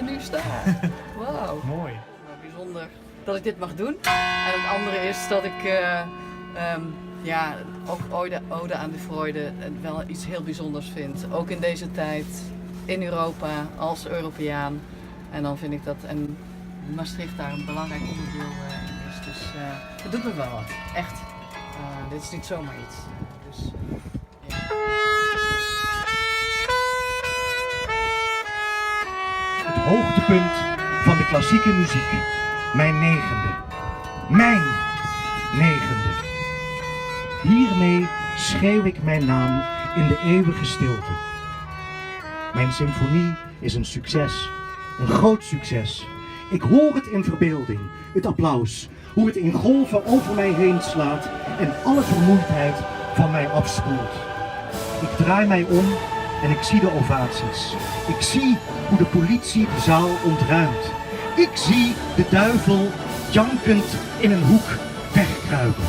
hier nu sta. Wauw. Mooi. Nou, bijzonder dat ik dit mag doen. En het andere is dat ik ook Ode aan de Freude wel iets heel bijzonders vind. Ook in deze tijd, in Europa, als Europeaan. En dan vind ik dat Maastricht daar een belangrijk onderdeel in is. Dus het doet me wel wat. Echt. Dit is niet zomaar iets. Dus, ja. Het hoogtepunt van de klassieke muziek. Mijn negende. Mijn negende. Hiermee schreeuw ik mijn naam in de eeuwige stilte. Mijn symfonie is een succes. Een groot succes. Ik hoor het in verbeelding, het applaus, hoe het in golven over mij heen slaat en alle vermoeidheid van mij afspoelt. Ik draai mij om en ik zie de ovaties. Ik zie hoe de politie de zaal ontruimt. Ik zie de duivel jankend in een hoek wegkruipen.